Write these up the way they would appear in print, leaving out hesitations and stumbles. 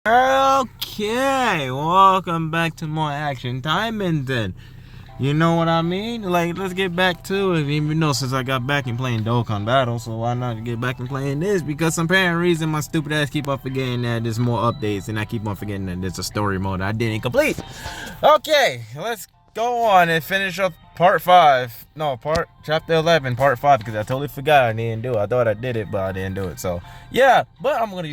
Okay, welcome back to more Action Taimanin. You know what I mean? Like, let's get back to it. Even though since I got back and playing Dokkan Battle, so why not get back and playing this? Because some apparent reason my stupid ass keep on forgetting that there's more updates, and I keep on forgetting that there's a story mode I didn't complete. Okay, let's go on and finish up part 5. No, chapter 11, part 5, because I totally forgot I didn't do it. I thought I did it, but I didn't do it. So yeah, but I'm gonna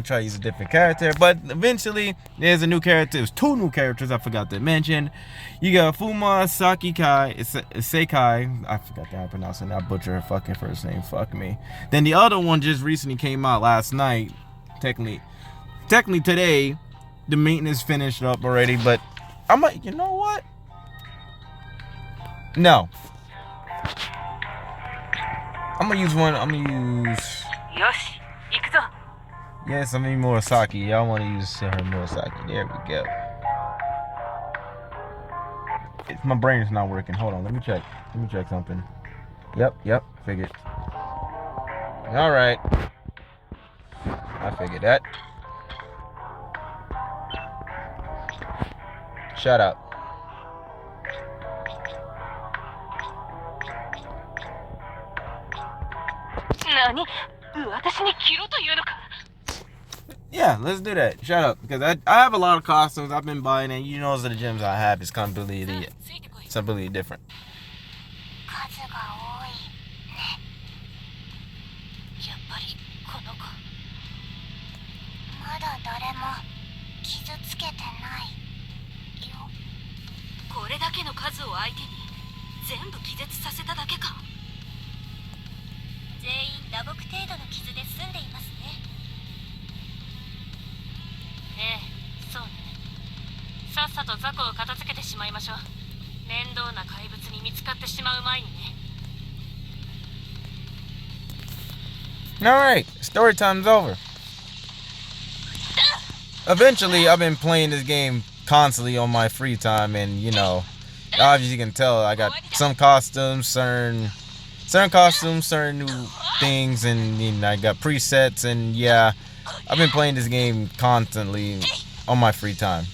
try to use a different character. But eventually, there's a new character. There's 2 new characters I forgot to mention. You got Fuuma Sekai. I forgot how to pronounce it. I butcher her fucking first name. Fuck me. Then the other one just recently came out last night. Technically today, the maintenance finished up already. But I'm like, you know what? No. I'm gonna use one. Yes, I'm gonna use Murasaki. Y'all wanna use her Murasaki. There we go. My brain is not working. Hold on, let me check something. Yep, figured. Alright. I figured that. Shut up. Yeah, let's do that. Shut up. Because I have a lot of costumes I've been buying, and you know, the gyms I have is completely different. Alright, story time's over. Eventually, I've been playing this game constantly on my free time, and you know, obviously you can tell I got some costumes, certain new things, and you know, I got presets, and yeah, I've been playing this game constantly on my free time.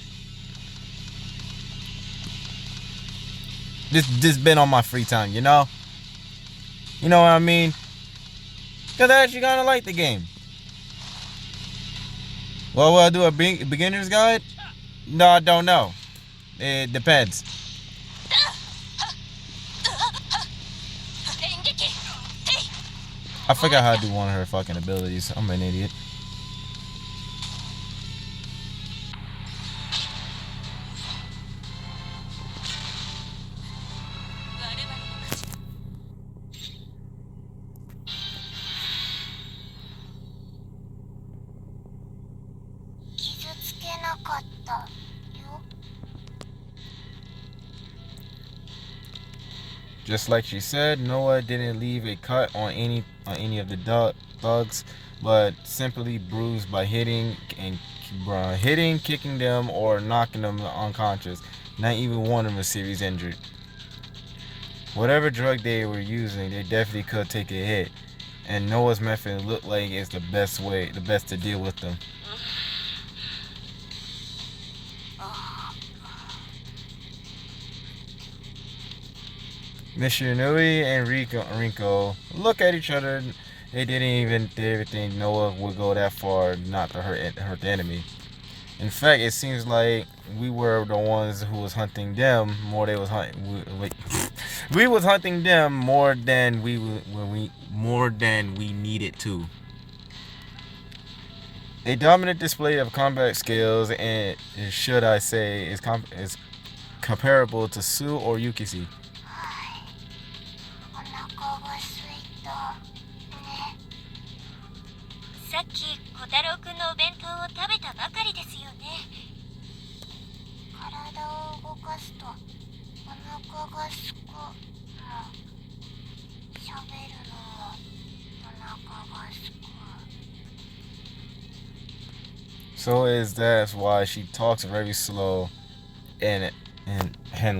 This been on my free time, you know? You know what I mean? Because I actually kind of like the game. Well, will I do a beginner's guide? No, I don't know. It depends. I forgot how to do one of her fucking abilities. I'm an idiot. Just like she said, Noah didn't leave a cut on any of the thugs, but simply bruised by hitting, kicking them, or knocking them unconscious. Not even one of them was seriously injured. Whatever drug they were using, they definitely could take a hit, and Noah's method looked like it's the best to deal with them. Mr. Nui and Rinko look at each other. They didn't even think Noah would go that far not to hurt the enemy. In fact, it seems like we were the ones who was hunting them more. We was hunting them more than we needed to. A dominant display of combat skills, and should I say, is comparable to Sue or Yukisi. So that's why she talks very slow and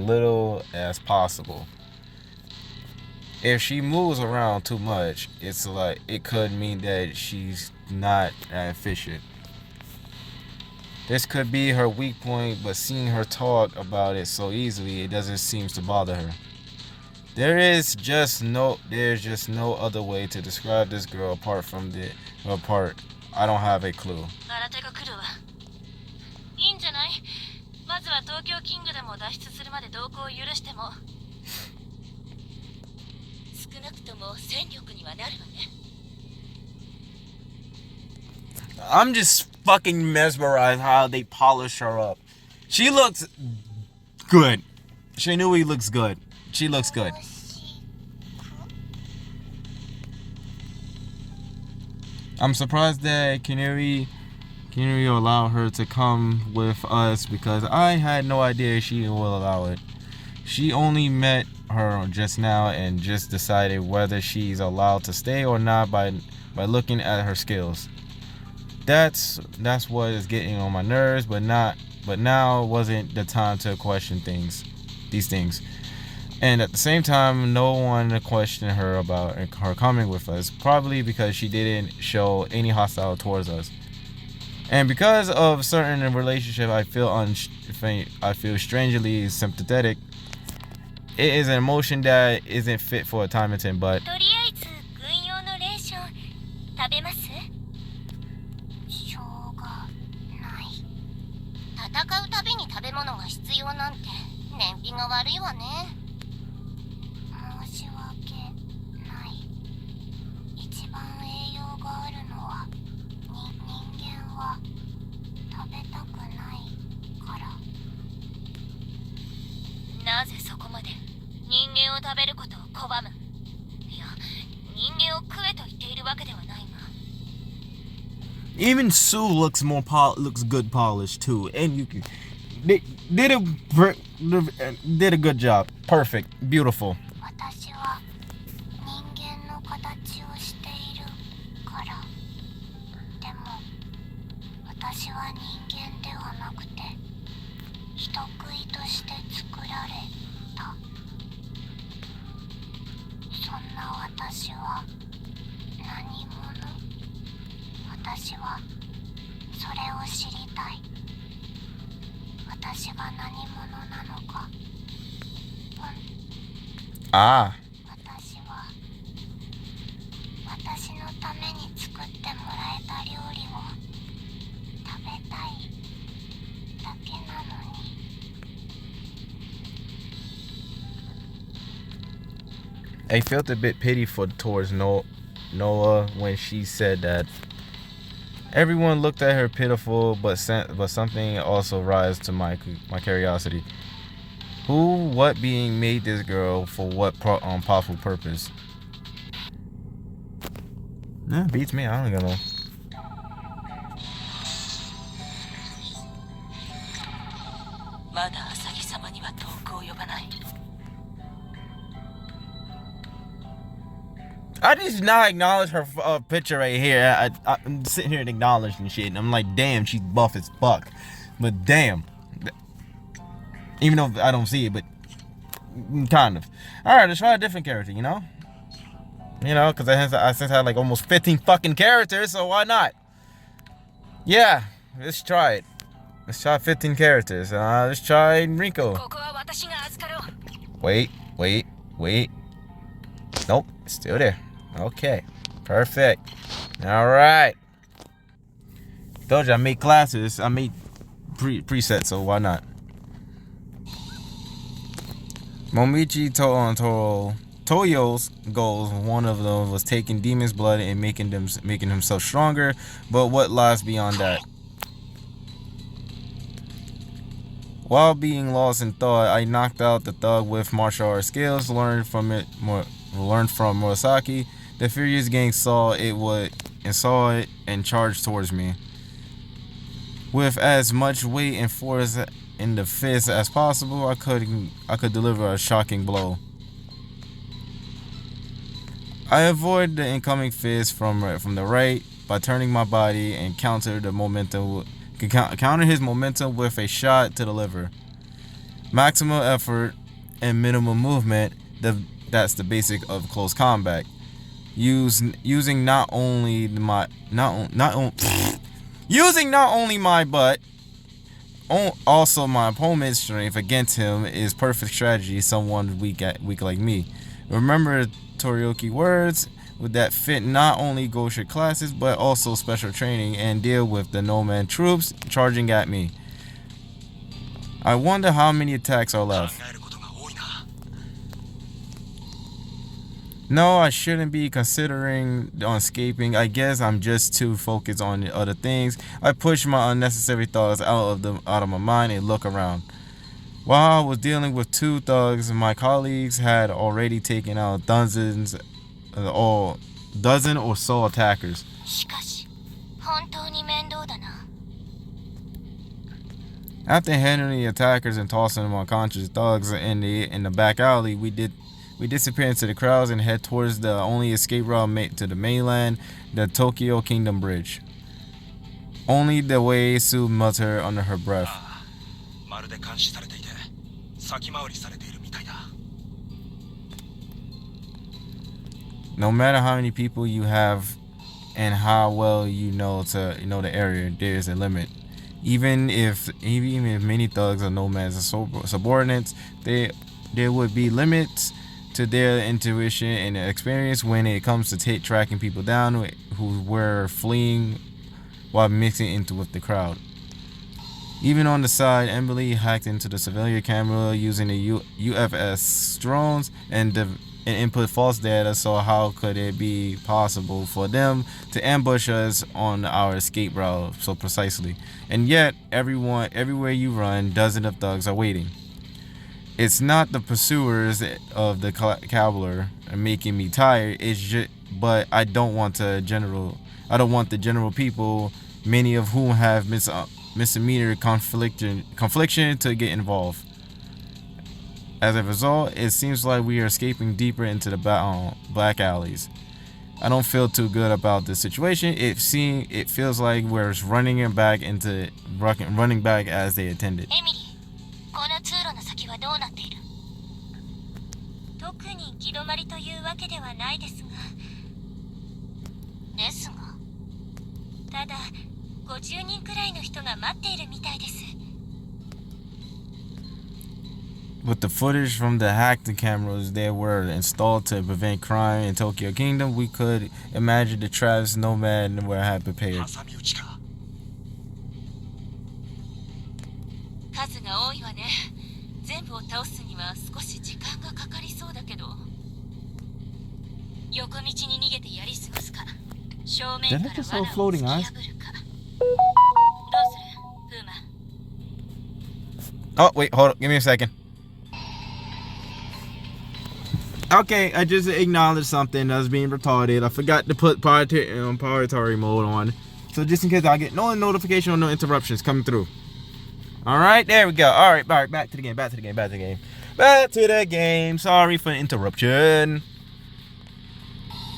little as possible. If she moves around too much, it's like it could mean that she's not efficient. This could be her weak point, but seeing her talk about it so easily, it doesn't seem to bother her. There's just no other way to describe this girl apart from her part. I don't have a clue. いいんじゃない？まずは東京キングダムを脱出するまで同行を許しても少なくとも戦力にはなるわね。I'm just fucking mesmerized how they polish her up. She looks good. Shinui looks good. She looks good. I'm surprised that Kiniri allowed her to come with us because I had no idea she will allow it. She only met her just now and just decided whether she's allowed to stay or not by looking at her skills. That's what is getting on my nerves, but now wasn't the time to question these things. And at the same time, no one questioned her about her coming with us, probably because she didn't show any hostile towards us. And because of certain relationship, I feel strangely sympathetic. It is an emotion that isn't fit for a Taimanin, but とりあえず軍用のレーション食べます？しょうがない。戦うたびに食べ物が必要なんて燃費が悪いわね。申し訳ない。一番栄養があるのは人間は食べたくないから。なぜそこまで人間を食べることを拒む？いや、人間を食えと言っているわけではないが。even Sue looks good polished too, and you did a good job. Perfect, beautiful. 私は人間の形をしているから。でも私は人間ではなくて人食いとして作られた。そんな私は何者？私はそれを知りたい。私が何者なのか。Ah. 私は私のために作ってもらえた料理を食べたいだけなのに。I felt a bit pity towards Noah when she said that. Everyone looked at her pitiful, but something also rise to my curiosity. Who, what being made this girl for what powerful purpose? Nah, beats me. I don't know. I just not acknowledge her picture right here. I'm sitting here and acknowledging shit, and I'm like, damn, she's buff as fuck. But damn, even though I don't see it, but kind of. All right, let's try a different character. You know, because I since had like almost 15 fucking characters, so why not? Yeah, let's try it. Let's try 15 characters. Let's try Rico. Wait. Nope, it's still there. Okay, perfect. All right. Told you I made classes. I made presets, so why not? Momochi Toyo's goals. One of them was taking demons' blood and making himself stronger. But what lies beyond that? While being lost in thought, I knocked out the thug with martial arts skills, learned from Murasaki. The furious gang saw it and charged towards me. With as much weight and force in the fist as possible, I could deliver a shocking blow. I avoided the incoming fist from the right by turning my body and counter his momentum with a shot to the liver. Maximum effort and minimum movement. That's the basic of close combat. Using not only my butt, Also, my opponent's strength against him is perfect strategy. Someone weak like me. Remember Torioki words that fit not only Gosha classes but also special training and deal with the nomad troops charging at me. I wonder how many attacks are left. No, I shouldn't be considering on escaping. I guess I'm just too focused on other things. I push my unnecessary thoughts out of my mind and look around. While I was dealing with 2 thugs, my colleagues had already taken out dozen or so attackers. After handling the attackers and tossing them unconscious thugs in the back alley, we disappear into the crowds and head towards the only escape route to the mainland, the Tokyo Kingdom Bridge. Only the way Sue muttered under her breath. No matter how many people you have and how well you know the area, there is a limit. Even if many thugs or nomads are subordinates, there would be limits to their intuition and experience when it comes to tracking people down who were fleeing while mixing into with the crowd. Even on the side, Emily hacked into the civilian camera using the UFS drones and input false data, so how could it be possible for them to ambush us on our escape route so precisely? And yet, everywhere you run, dozens of thugs are waiting. It's not the pursuers of the cavalry making me tired. But I don't want the general people, many of whom have misdemeanor confliction, to get involved. As a result, it seems like we are escaping deeper into the black alleys. I don't feel too good about this situation. It feels like we're running back as they intended. この通路の先はどうなっている？特に行き止まりというわけではないですが。ですが。ただ、50人くらいの人が待っているみたいです。With the footage from the hacked cameras that were installed to prevent crime in Tokyo Kingdom, we could imagine the traps nomad had prepared. 数が多いわね。全部を倒すには少し時間がかかりそうだけど。横道に逃げてやり過ごすか。正面から罠を突き破るか。どうする？Fuuma。 Oh, wait, hold on. Give me a second. Okay, I just acknowledged something that was being retarded. I forgot to put priority mode on. So just in case I get no notification or no interruptions coming through. Alright, there we go. Alright, back to the game. Sorry for the interruption.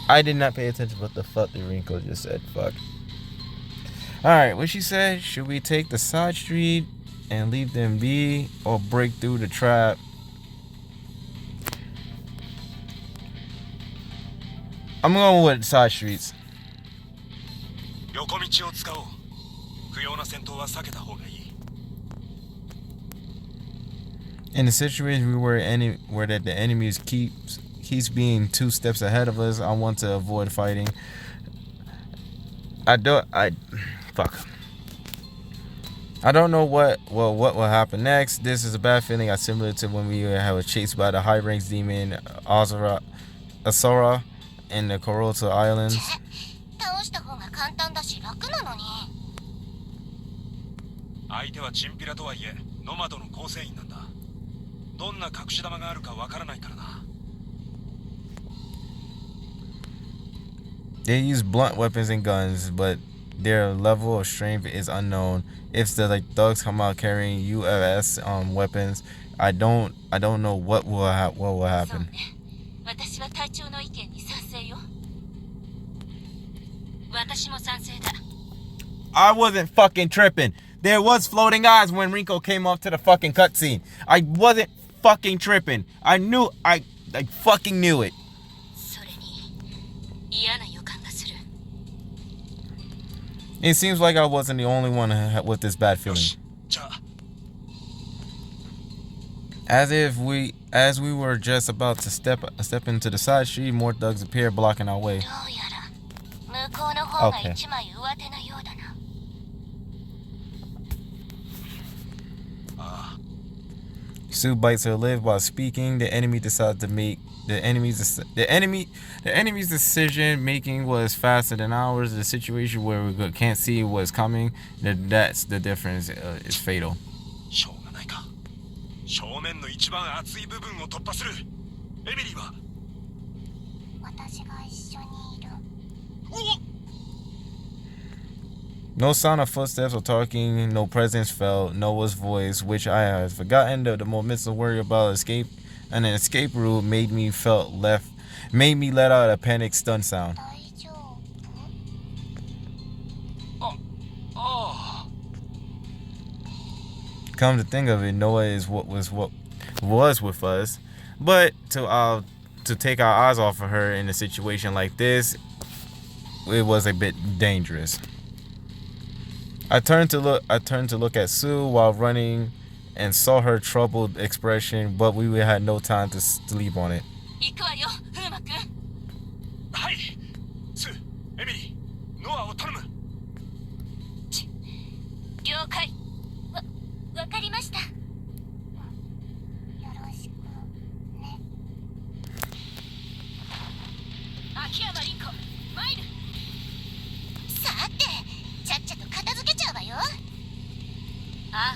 I did not pay attention to what the fuck the Rinko just said. Fuck. Alright, what she said, should we take the side street and leave them be or break through the trap? I'm going with side streets. In the situation we were in, where that the enemy keeps being 2 steps ahead of us, I want to avoid fighting. I don't know what will happen next. This is a bad feeling. I similar to when we was chased by the high ranks demon Asura in the Koroto Islands. 倒した方が簡単だし楽なのに。相手はチンピラとはいえノマドの構成員なんだ。どんな隠し玉があるかわからないからな。They use blunt weapons and guns, but their level of strength is unknown. If the thugs come out carrying UFS weapons, I don't know what will happen. 私は隊長の意見に賛成よ。私も賛成だ。I wasn't fucking tripping. There was floating eyes when Rinko came up to the fucking cutscene. I wasn't fucking tripping. I fucking knew it. それに嫌な予感がする。It seems like I wasn't the only one with this bad feeling. じゃあ As we were just about to step into the side street, more thugs appeared, blocking our way. どうやら向こうの方が Okay. 一枚上手なようだな。ああ、 Sue bites her lip while speaking. The enemy decides to make the enemy's decision making was faster than ours. The situation where we can't see what's coming. That's the difference. Is fatal. しょうがないか。正面の一番熱い部分を突破する。エミリーは。私が一緒にいる。おっ No sound of footsteps or talking, no presence felt, Noah's voice, which I had forgotten the moments of worry about escape, and an escape route made me let out a panic stun sound. 大丈夫？あ、ああ。 Come to think of it, Noah is what was with us, but to take our eyes off of her in a situation like this, it was a bit dangerous. I turned to look at Sue while running and saw her troubled expression, but we had no time to sleep on it. 行くわよ、フーマくん。はい。スー、エミリー、ノアを頼む。了解。わかりました。よろしくね。秋山凛子、マイル。さて、ちゃっちゃと片付けちゃうわよ。ああ、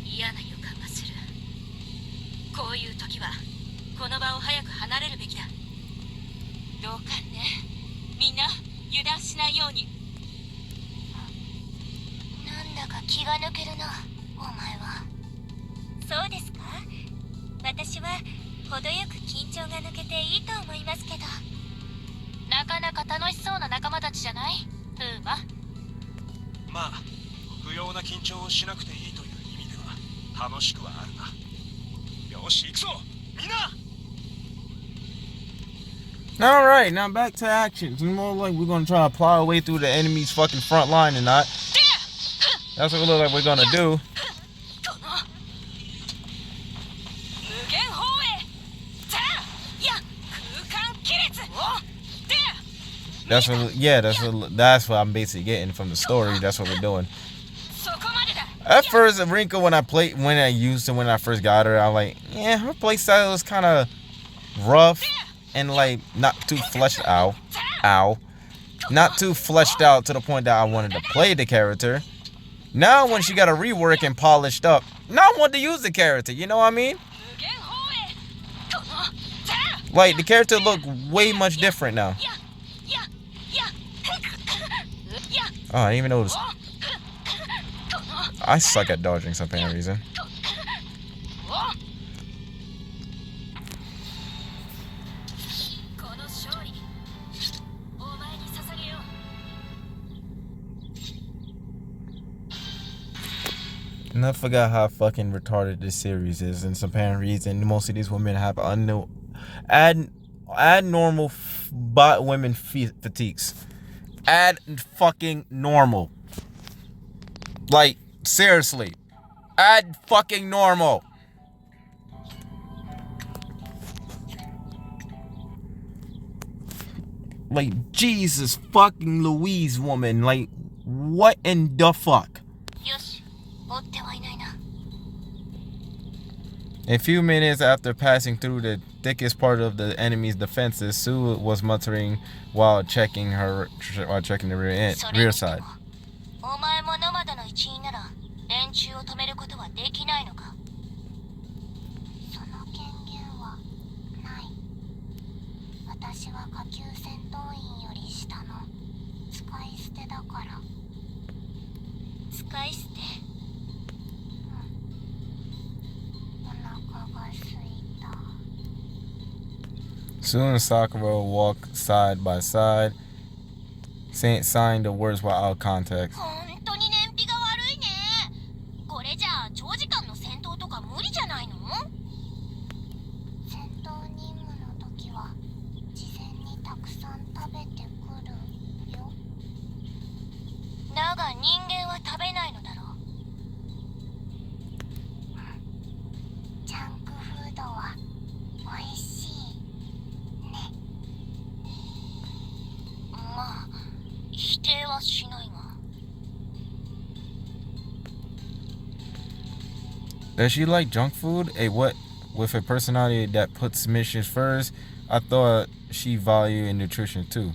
嫌な予感がする。こういう時はこの場を早く離れるべきだ。同感ね。みんな油断しないように。なんだか気が抜けるな、お前は。そうですか？私は程よく緊張が抜けていいと思いますけど。なかなか楽しそうな仲間たちじゃない？フーマ。まあ、不要な緊張をしなくていいという意味では楽しくはあるな。よし、行くぞ、みんな。All right, now back to action. It's more like we're gonna try to plow our way through the enemy's fucking front line and not. That's what it looks like we're gonna do. That's what I'm basically getting from the story. That's what we're doing. At first, Rinko, when I first got her, I was like, yeah, her playstyle is kind of rough and like not too fleshed out. Not too fleshed out to the point that I wanted to play the character. Now, when she got a rework and polished up, now I want to use the character. You know what I mean? Like the character look way much different now. Oh, I didn't even notice. I suck at dodging for some apparent reason. And I forgot how fucking retarded this series is. And some apparent reason, most of these women have abnormal women fatigues. Fucking normal. Like, seriously. Fucking normal. Like, Jesus fucking Louise, woman. Like, what in the fuck? A few minutes after passing through the thickest part of the enemy's defenses, Sue was muttering while checking the rear side. Sue and Sakura walk side by side, saying the words without context. Does she like junk food? With a personality that puts missions first, I thought she valued nutrition too.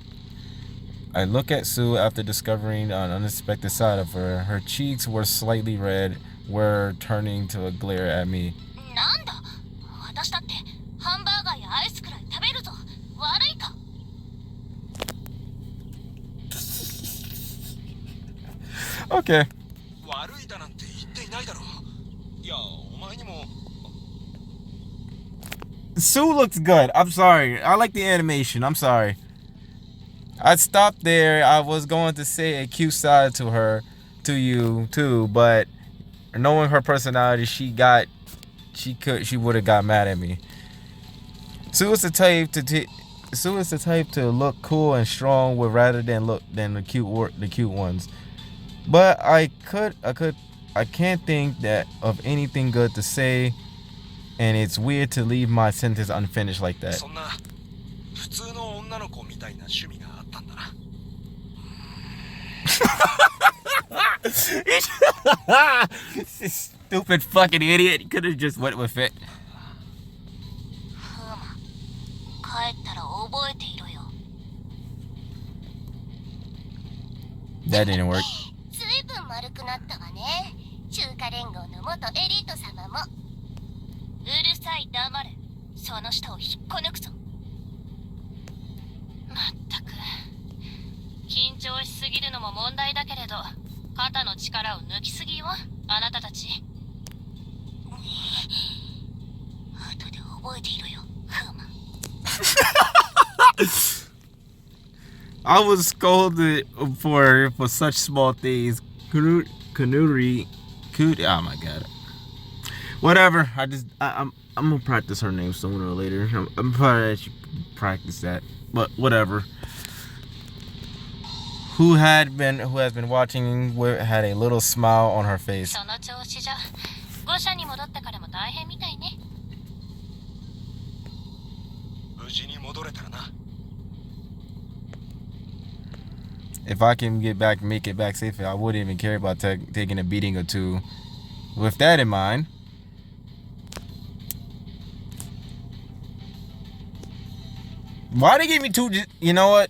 I look at Sue after discovering an unexpected side of her. Her cheeks were slightly red, were turning to a glare at me. なんだ、私だってハンバーガーやアイスくらい食べるぞ。悪いか。Okay. 悪いだなんて言っていないだろう。いや、お前にも。Sue looks good. I'm sorry. I like the animation. I'm sorry. I stopped there. I was going to say a cute side to her, to you too, but knowing her personality, she would have got mad at me. Sue is the type to look cool and strong with rather than the cute ones. But I can't think of anything good to say, and it's weird to leave my sentence unfinished like that. そんな普通の女の子みたいな趣味があったんだな。Stupid fucking idiot. He could have just went with it. ふうま、帰ったら覚えていろよ。That didn't work. ずいぶん丸くなったわね。中華連合の元エリート様も。うるさい、黙れ。その舌を引っこ抜くぞ。まったく緊張しすぎるのも問題だけれど、肩の力を抜きすぎよ、あなたたち。後で覚えていろよ、フーマ。I was scolded for such small things. Oh my god. Whatever. I'm gonna practice her name sooner or later. I'm probably should practice that. But whatever. Who has been watching had a little smile on her face. その調子じゃ、御社に戻ってからも大変みたいね。無事に戻れたらな。If I can make it back safely, I wouldn't even care about taking a beating or two. With that in mind, why they give me two? You know what?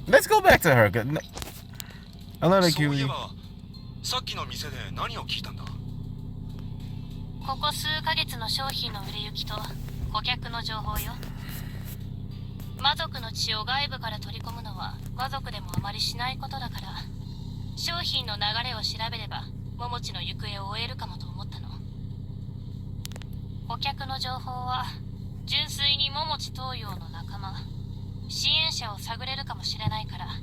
Let's go back to her. Another そういえ cute. ば、さっきの店で何を聞いたんだ。ここ数ヶ月の商品の売れ行きと顧客の情報よ。魔族の血を外部から取り込むのは魔族でもあまりしないことだから、商品の流れを調べればモモチの行方を追えるかもと思ったの。顧客の情報は純粋にモモチ東洋の仲間、支援者を探れるかもしれないからね。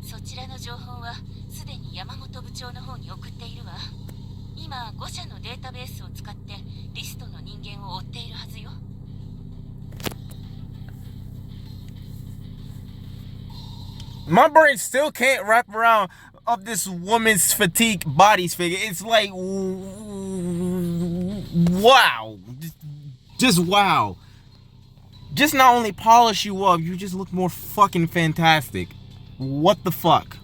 そちらの情報はすでに山本部長の方に送っているわ。今5社のデータベースを使ってリストの人間を追っているはずよ。My brain still can't wrap around of this woman's fatigue body's figure. It's like, wow. Just wow. Just not only polish you up, you just look more fucking fantastic. What the fuck?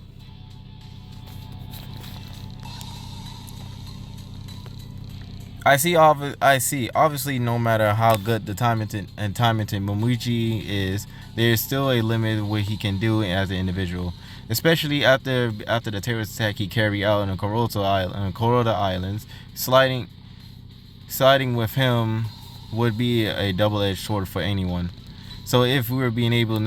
I see. Obviously, no matter how good the Taimanin Momochi is, there's still a limit what he can do as an individual. Especially after the terrorist attack he carried out in the Kuroda Islands, siding with him would be a double-edged sword for anyone. So if we were being able to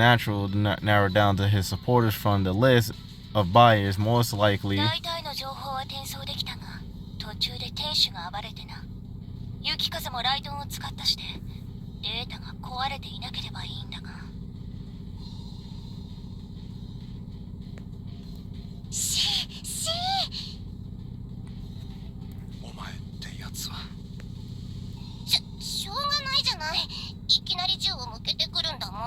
narrow down to his supporters from the list of buyers, most likely. 大体の情報は転送できたが、途中で天使が暴れてな。雪風もライトンを使ったして、データが壊れていなければいいんだが。お前ってやつは。しょうがないじゃない。いきなり銃を向けてくるんだもん。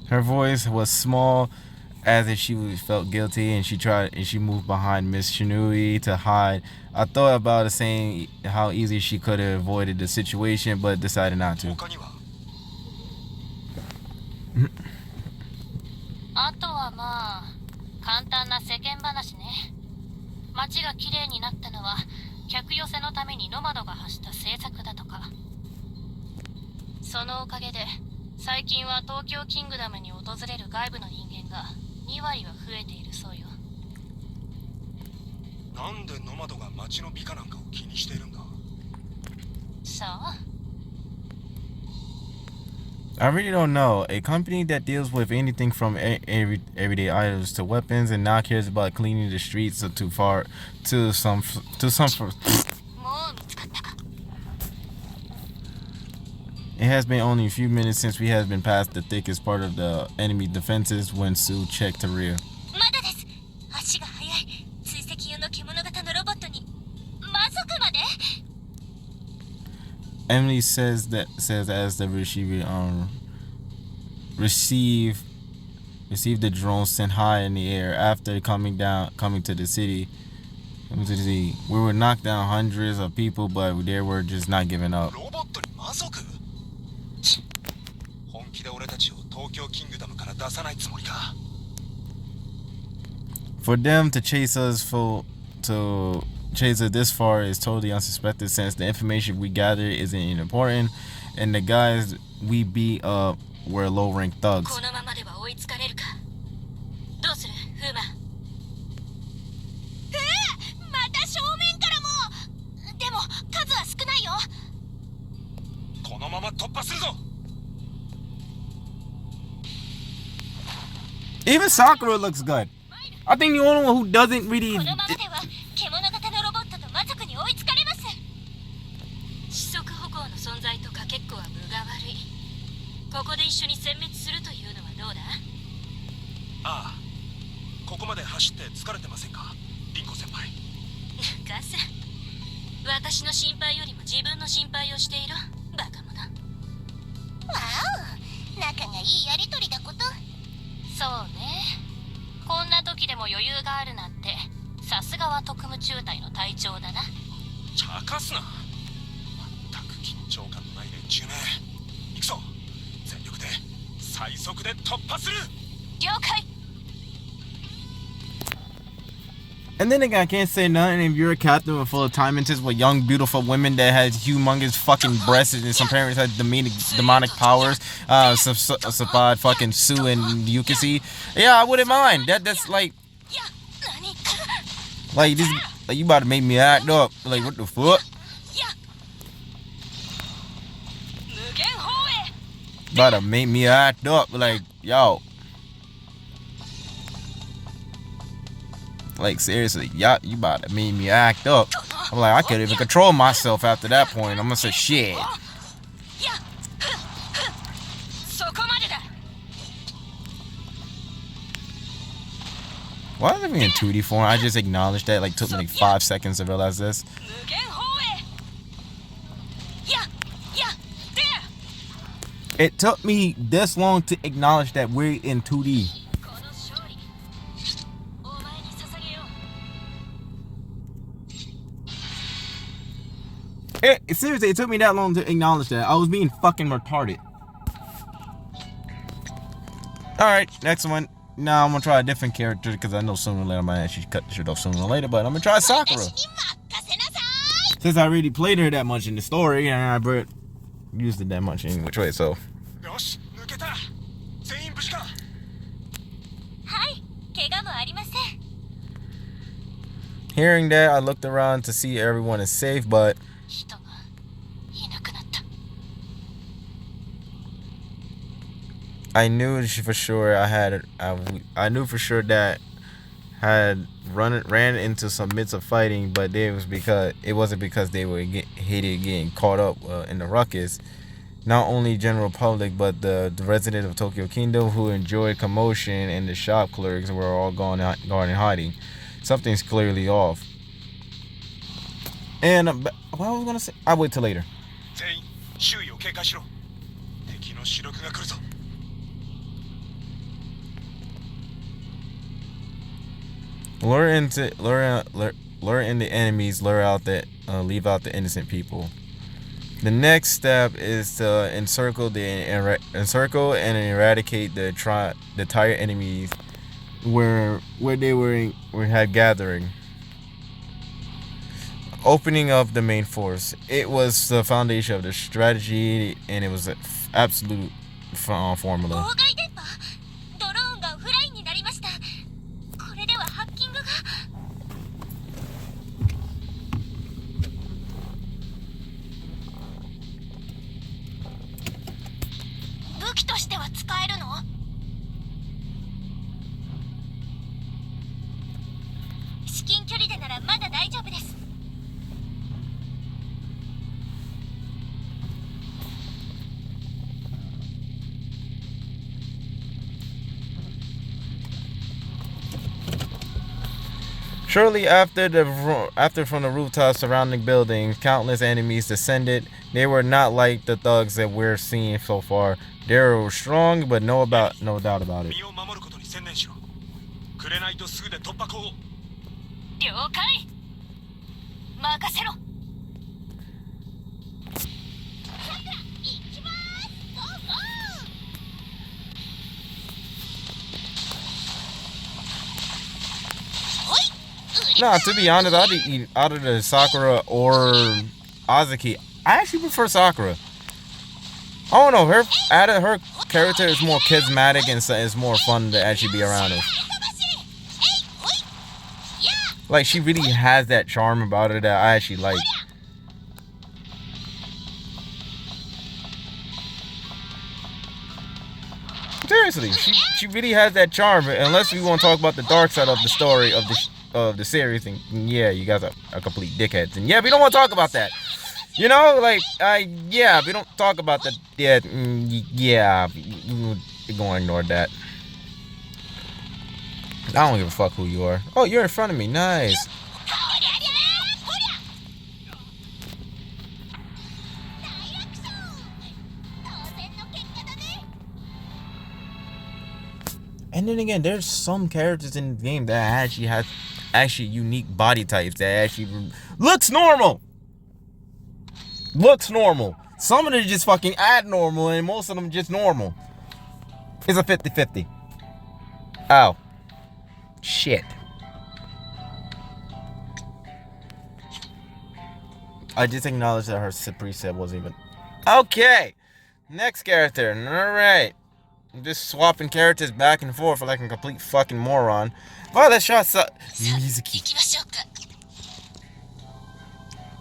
Her voice was small, as if she felt guilty, and she moved behind Miss Shinui to hide. I thought about saying how easy she could have avoided the situation, but decided not to. 他には。あとははまあ簡単な世間話ね。街がきれいになったのは客寄せのためにノマドが発した政策だとか。そのおかげで最近は東京キングダムに訪れる外部の人間が2割は増えているそうよ。なんでノマドが街の美化なんかを気にしているんだ。さあ、I really don't know. A company that deals with anything from everyday items to weapons and now cares about cleaning the streets too far to some. もう見つかったか。 It has been only a few minutes since we have been past the thickest part of the enemy defenses when Sue checked the rear. まだです。足が速い。追跡用の獣型のロボットに魔族まで。 Emily says as the receive the drone sent high in the air after coming to the city. We were knocked down hundreds of people, but they were just not giving up. ロボットに魔族？本気で俺たちを東京キングダムから出さないつもりか。 For them to chase us this far is totally unsuspected since the information we gathered isn't important, and the guys we beat up were low-ranked thugs. このままでは追いつかれるか。どうする、フーマ。また正面からも。でも数は少ないよ。このまま突破するぞ。 Even Sakura looks good. I think the only one who doesn't really. このままでは獣型のロボットと魔族に追いつかれます。四足歩行の存在とかけっこは分が悪い。ここで一緒に殲滅するというのはどうだ？ああ、ここまで走って疲れてませんか、リンコ先輩。ガス。私の心配よりも自分の心配をしているバカ者。わお、仲がいいやりとりだこと。そうね。こんな時でも余裕があるなんて、さすがは特務中隊の隊長だな。茶化すな。全く緊張感のない連中ね。行くぞ。全力で最速で突破する。了解。 And then again, I can't say nothing if you're a captain with full of time intense with young, beautiful women that has humongous fucking breasts and some parents have demonic powers. Sabad, fucking Sue, and Yukisi. Yeah, I wouldn't mind. That's like this, like you about to make me act up. Like what the fuck? About to make me act up. Like yo. Like seriously, y'all, you about to make me act up. I'm like, I can't even control myself after that point. I'm gonna say shit. Why is it in 2D form? I just acknowledged that. Like, took me like 5 seconds to realize this. It took me this long to acknowledge that we're in 2D. Seriously, it took me that long to acknowledge that. I was being fucking retarded. Alright, next one. Now I'm gonna try a different character because I know sooner or later I might actually cut the shit off sooner or later, but I'm gonna try Sakura. Since I already played her that much in the story and I used it that much in which way, so. Hearing that, I looked around to see everyone is safe, but I knew for sure I knew for sure that had ran into some midst of fighting, but it wasn't because they were hated getting caught up in the ruckus. Not only general public, but the residents of Tokyo Kingdom who enjoyed commotion and the shop clerks were all gone in hiding. Something's clearly off. And what I was gonna say, I'll wait till later. Lure in the enemies, leave out the innocent people. The next step is to encircle and eradicate the entire enemies where they had gathering. Opening of the main force. It was the foundation of the strategy, and it was an absolute formula. 妨害電波ドローンがオフラインになりました。これではハッキングが武器としては使えるの？至近距離でならまだ大丈夫です。Shortly after from the rooftops surrounding buildings, countless enemies descended. They were not like the thugs that we're seeing so far. They were strong, but no doubt about it. 身を守ることに専念しろ。くれないとすぐで突破口を。了解。任せろ。Nah, to be honest, I'd eat out of the Sakura or Azuki. I actually prefer Sakura. I don't know, her character is more charismatic and it's more fun to actually be around her. Like, she really has that charm about her that I actually like. Seriously, she really has that charm. Unless we want to talk about the dark side of the story of the series, and yeah, you guys are complete dickheads, and yeah, we don't want to talk about that. You know, like, yeah, we don't talk about that. Yeah, yeah, we're going to ignore that. I don't give a fuck who you are. Oh, you're in front of me. Nice. And then again, there's some characters in the game that actually have unique body types that actually looks normal. Some of them just fucking abnormal, and most of them just normal. It's a 50-50. Ow. Shit. I just acknowledged that her preset wasn't even... Okay. Next character. Alright. Just swapping characters back and forth like a complete fucking moron. Wow, that shot sucked. Mizuki.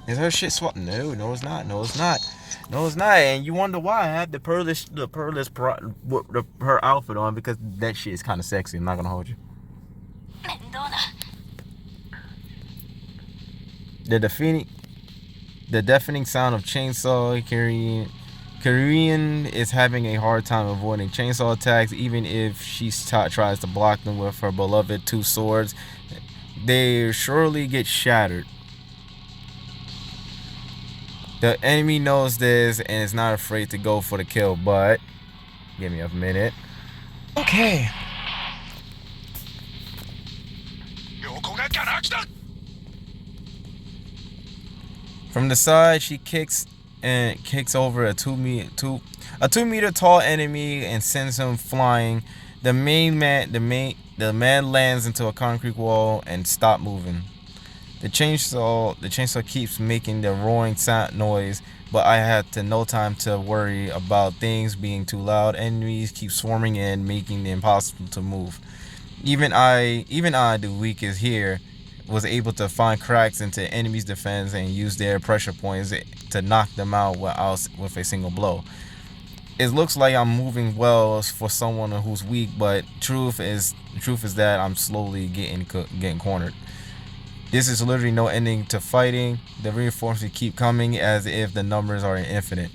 Is her shit swapped? No, it's not. No, it's not. And you wonder why I have her outfit on, because that shit is kind of sexy. I'm not gonna hold you. The deafening sound of chainsaw Korean is having a hard time avoiding chainsaw attacks, even if she tries to block them with her beloved two swords. They surely get shattered. The enemy knows this and is not afraid to go for the kill, but... Give me a minute. Okay. From the side, she kicks over a 2 meter tall enemy and sends him flying. The man lands into a concrete wall and stops moving. The chainsaw keeps making the roaring sound noise, but I had no time to worry about things being too loud. Enemies keep swarming in, making it impossible to move. Even I, the weakest here, was able to find cracks into enemies' defense and use their pressure points to knock them out with a single blow. It looks like I'm moving well for someone who's weak, but truth is that I'm slowly getting cornered. This is literally no ending to fighting. The reinforcements keep coming as if the numbers are infinite.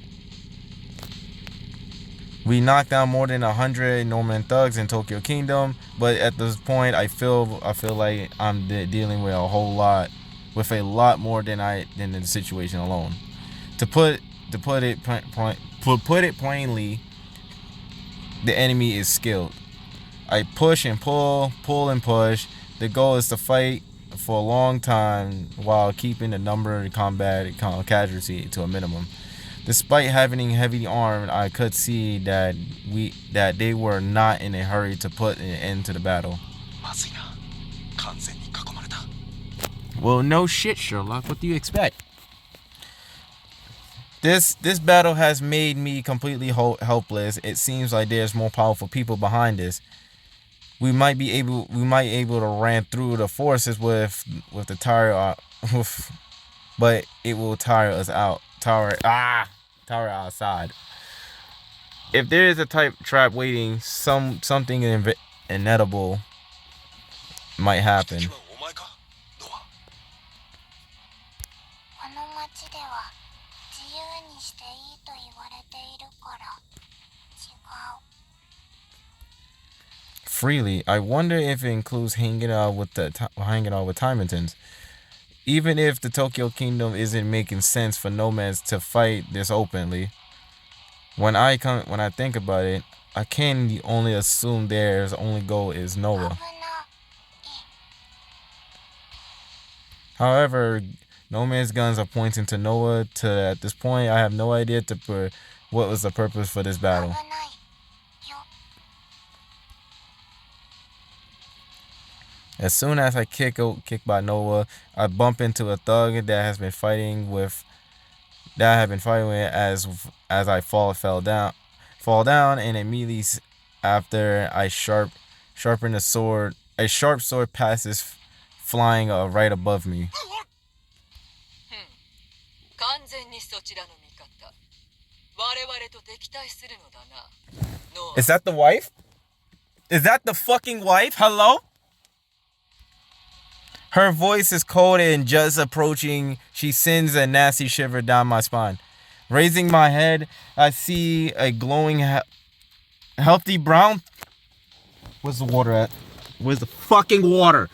We knocked down more than 100 Norman thugs in Tokyo Kingdom, but at this point, I feel like I'm dealing with a lot more than the situation alone. To put it plainly, the enemy is skilled. I push and pull and push. The goal is to fight for a long time while keeping the number of combat casualty to a minimum. Despite having heavy armor, I could see that they were not in a hurry to put an end to the battle. まずいな。完全に囲まれた。 Well, no shit, Sherlock. What do you expect? This battle has made me completely helpless. It seems like there's more powerful people behind this. We might be able to ram through the forces with the tire, but it will tire us out. Tire outside. If there is a type trap waiting, something inedible might happen. この町では自由にしていいと言われているから違う。 Freely, I wonder if it includes hanging out with Taimanins. Even if the Tokyo Kingdom isn't making sense for nomads to fight this openly, when I think about it, I can only assume their only goal is Noah. However, no man's guns are pointing to Noah. At this point, I have no idea what was the purpose for this battle. As soon as I kick by Noah, I bump into a thug that I have been fighting with as I fall down, and immediately after I sharpen the sword, a sharp sword passes flying right above me. Is that the wife? Is that the fucking wife? Hello? Her voice is cold and just approaching. She sends a nasty shiver down my spine. Raising my head, I see a glowing, healthy brown. Where's the water at? Where's the fucking water?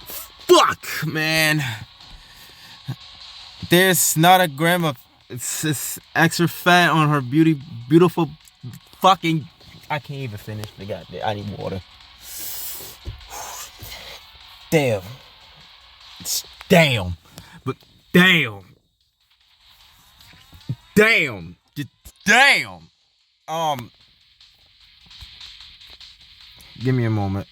Fuck, man. There's not a gram of extra fat on her beautiful fucking. I can't even finish the goddamn. I need water. Damn. Damn. But damn. Damn. Damn. Give me a moment.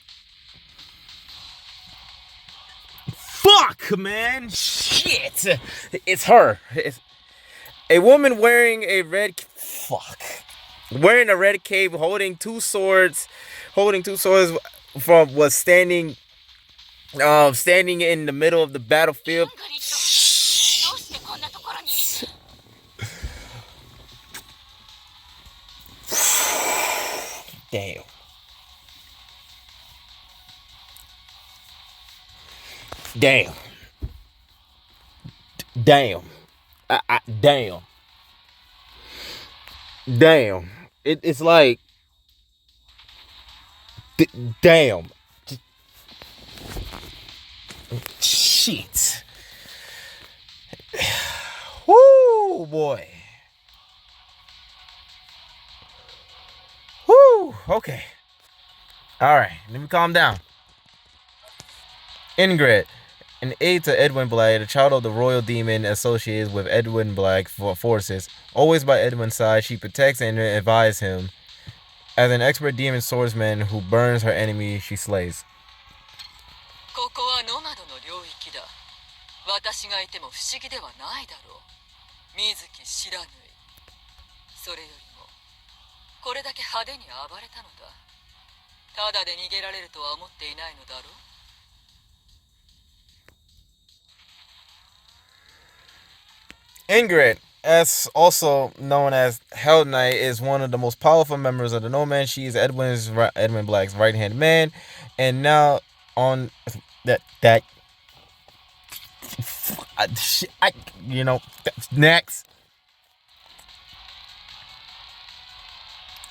Fuck, man. Shit. It's her. It's a woman wearing a red. Fuck. Wearing a red cape, holding two swords. Was standing in the middle of the battlefield. Damn. Damn. Damn. Damn. Damn. It's like. Damn. Shit. Woo, boy. Woo. Okay. All right. Let me calm down. Ingrid, an aide to Edwin Black, a child of the royal demon associated with Edwin Black forces. Always by Edwin's side, she protects and advises him. As an expert demon swordsman who burns her enemy, she slays. ここはノマドの領域だ。私がいても不思議ではないだろう。水木知らぬい。それよりも、これだけ派手に暴れたのだ。ただで逃げられるとは思っていないのだろう。Ingrid, as also known as Hell Knight, is one of the most powerful members of the Nomad. She is Edwin Black's right-hand man, and now on next.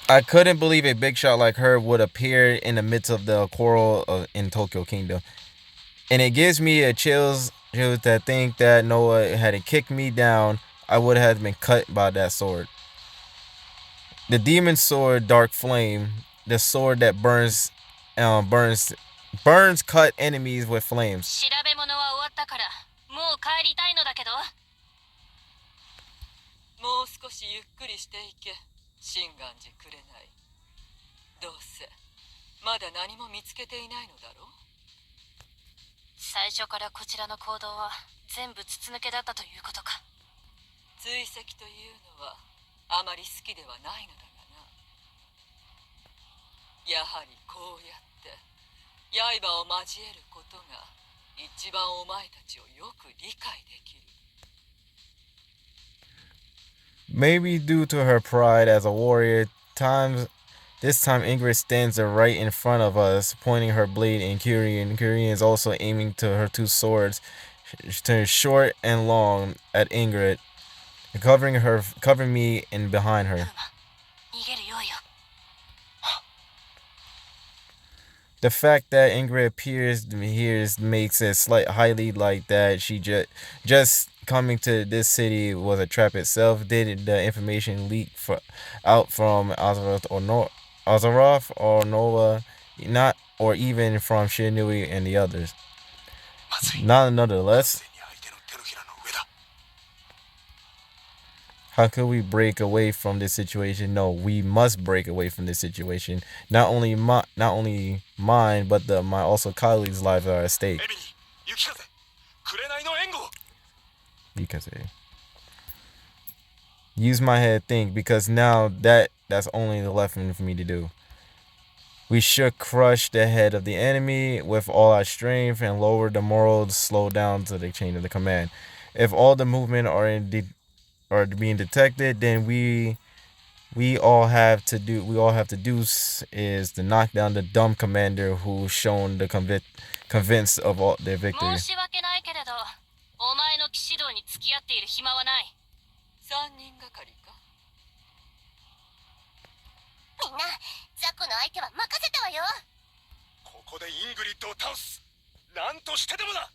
I couldn't believe a big shot like her would appear in the midst of the quarrel in Tokyo Kingdom, and it gives me a chills to think that Noah had kicked me down. I would have been cut by that sword. The demon sword, Dark Flame, the sword that burns cut enemies with flames. 調べ物は終わったからもう帰りたいのだけど。もう少しゆっくりしていけ。心願寺くれない。どうせまだ何も見つけていないのだろう。最初からこちらの行動は全部筒抜けだったということか。追跡というのはあまり好きではないのだがな。やはりこうやって刃を交えることが一番お前たちをよく理解できる。 Maybe due to her pride as a warrior, this time Ingrid stands right in front of us, pointing her blade in Kyrian. Kyrian is also aiming to her two swords, short and long, at Ingrid, covering me and behind her. The fact that Ingrid appears here makes it highly like that she just coming to this city was a trap itself. Did the information leak out from Azeroth or Nova, not or even from Shinui and the others? Nonetheless, how could we break away from this situation? No, we must break away from this situation. Not only mine, but my also colleagues' lives are at stake. Use my head, think, because now that's only left for me to do. We should crush the head of the enemy with all our strength and lower the moral to slow down to the chain of the command. If all the movement are being detected, then we all have to do is to knock down the dumb commander who's shown the convinced of all their victory. 3人がかりか。みんなザコの相手は任せたわよ。ここでイングリッドを倒す。何としてでもだ。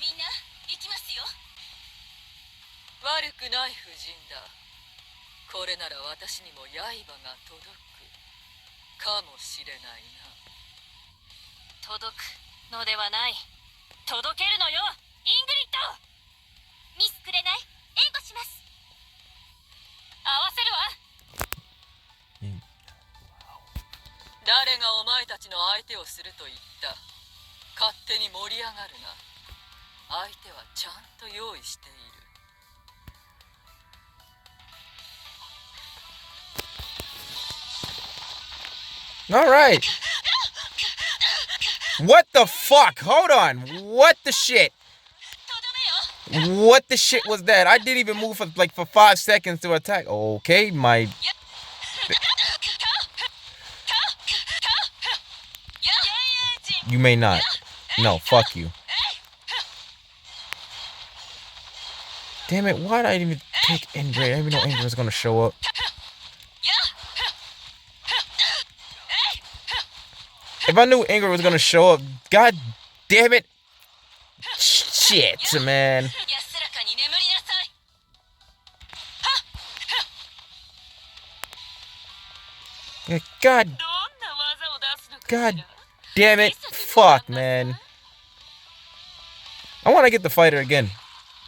みんな行きますよ。悪くない夫人だ。これなら私にも刃が届くかもしれないな。届くのではない。届けるのよ、イングリッド。ミスくれない？援護します。合わせるわ。誰がお前たちの相手をすると言った。勝手に盛り上がるな。相手はちゃんと用意している。All right. What the fuck? Hold on. What the shit? What the shit was that? I didn't even move for 5 seconds to attack. Okay, my... You may not. No, fuck you. Damn it, why did I even take Ingrid? I didn't even know Ingrid was gonna show up. If I knew Ingrid was gonna show up, god damn it. Shit, man. God damn it. Fuck, man. I want to get the fighter again.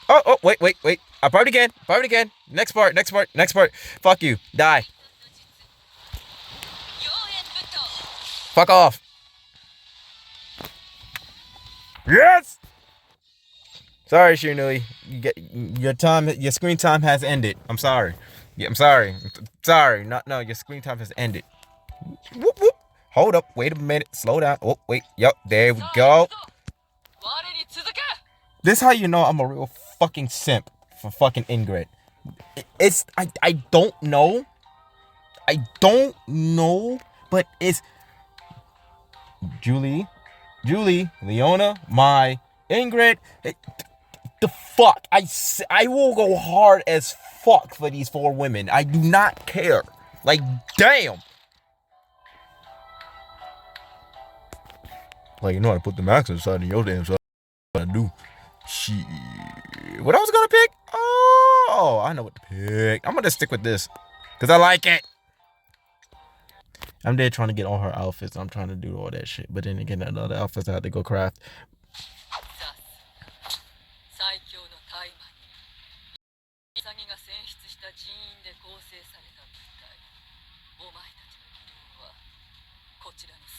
Oh, wait. I part again. Next part. Fuck you. Die. Fuck off. Yes! Sorry, Shinui. Your screen time has ended. I'm sorry. Yeah, I'm sorry. No, your screen time has ended. Whoop, whoop. Hold up. Wait a minute. Slow down. Oh, wait. Yup. There we go. This is how you know I'm a real fucking simp for fucking Ingrid. I don't know. But it's Julie, Leona, my Ingrid. The fuck. I will go hard as fuck for these 4 women. I do not care. Like, damn. Like, you know how to put the max inside of your damn self. I do. Shit. What I was gonna pick? Oh, I know what to pick. I'm gonna stick with this. Because I like it. I'm there trying to get all her outfits. I'm trying to do all that shit. But then again, the other outfits I have to go craft.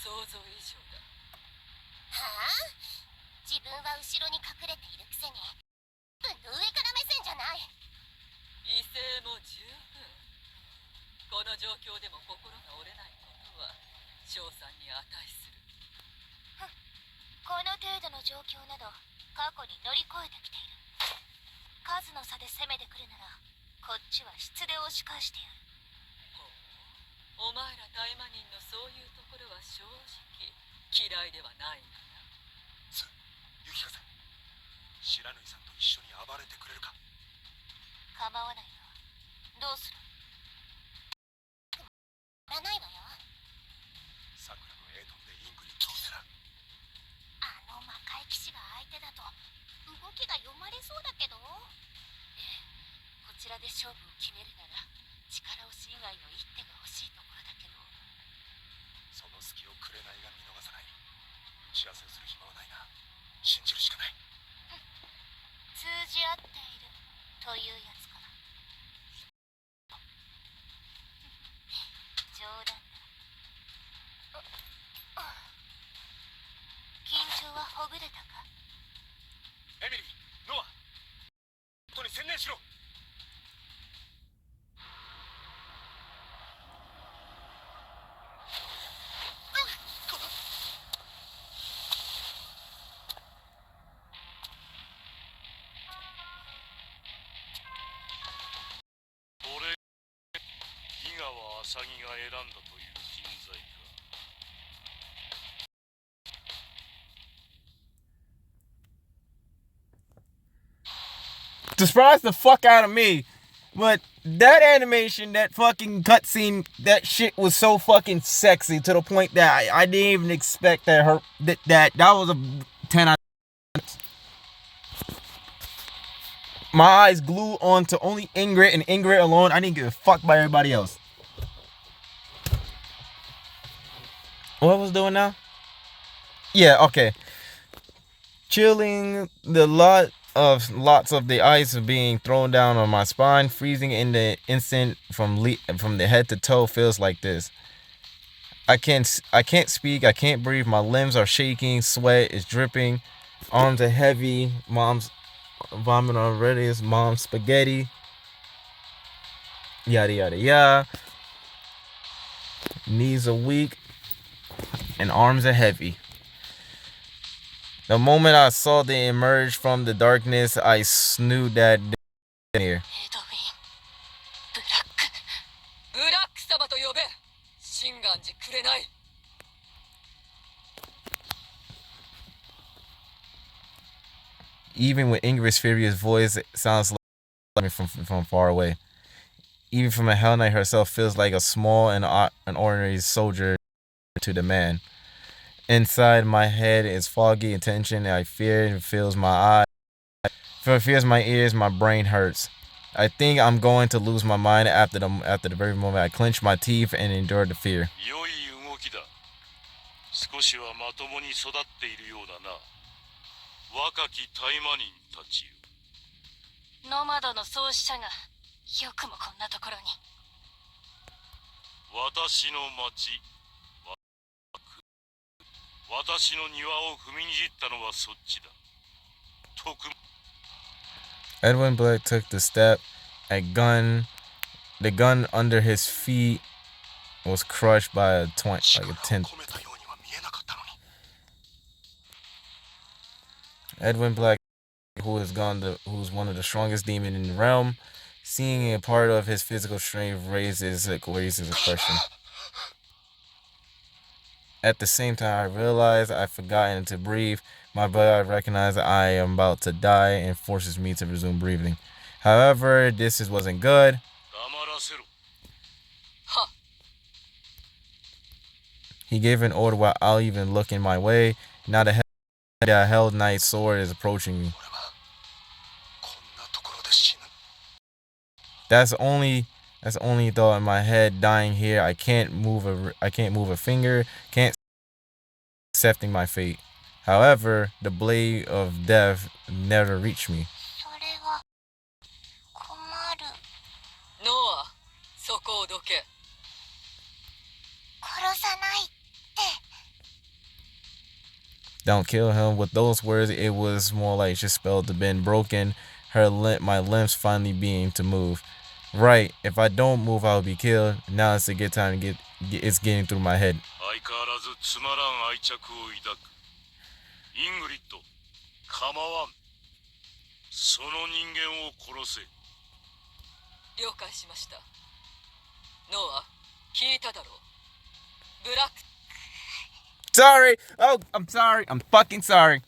想像以上だ。はあ、自分は後ろに隠れているくせに上から目線じゃない。威勢も十分。この状況でも心が折れないことは称賛に値する。この程度の状況など過去に乗り越えてきている。数の差で攻めてくるならこっちは質で押し返してやる。お前ら大魔人のそういうところは正直嫌いではないんだな。雪風、白縫さんと一緒に暴れてくれるか。構わないよ。どうする？やらないわよ。さくらのエイトンでイングリッドを狙う。あの魔界騎士が相手だと動きが読まれそうだけど。こちらで勝負を決めるなら力押し以外の一手が欲しいところだけど。その隙を紅が見逃さない。打ち合わせをする暇はないな。信じるしかない。通じ合っているというやつかな。冗談だ。緊張はほぐれたか？エミリー、ノア、本当に専念しろ。サギが選んだという人材か。Surprised the fuck out of me. But that animation, that fucking cutscene, that shit was so fucking sexy to the point that I didn't even expect that that was a 10 out of 10. My eyes glued onto only Ingrid and Ingrid alone. I didn't give a fuck by everybody else. What was doing now? Yeah, okay. Chilling the lots of the ice being thrown down on my spine, freezing in the instant from the head to toe feels like this. I can't speak, I can't breathe, my limbs are shaking, sweat is dripping, arms are heavy, mom's vomit already, it's mom's spaghetti. Yada yada yada. Knees are weak and arms are heavy. The moment I saw they emerge from the darkness, I knew that they were here. ブラック様と呼べ。心願寺くれない。Even with Ingrid's furious voice, it sounds like from far away. Even from a Hell Knight herself feels like a small and an ordinary soldier to the man. Inside my head is foggy and tension. I fear it fills my eyes. It fills my ears. My brain hurts. I think I'm going to lose my mind after the very moment I clench my teeth and endure the fear. 良い動きだ。少しはまともに育っているようだな。若き大魔人たちよ。ノマドの創始者がよくもこんなところに。私の町。私の庭を踏みにじったのはそっちだ。Edwin Black took the step. The gun under his feet was crushed by a tenth. Edwin Black, who's one of the strongest demons in the realm, seeing a part of his physical strength raises a question. At the same time, I realize I've forgotten to breathe. My blood recognizes I am about to die and forces me to resume breathing. However, this wasn't good. He gave an order without even looking my way. Now the Hell Knight sword is approaching me. That's only thought in my head. Dying here, I can't move a finger. Can't accepting my fate. However, the blade of death never reached me. ノア、そこをどけ。殺さないって。Don't kill him. With those words, it was more like just spelled to been broken. My limbs finally being to move. Right, if I don't move, I'll be killed. Now it's a good time to it's getting through my head. 相変わらずつまらん愛着を抱く。イングリッド、構わん。その人間を殺せ。了解しました。ノア、聞いただろう。ブラック。Sorry. Oh, I'm sorry. I'm fucking sorry.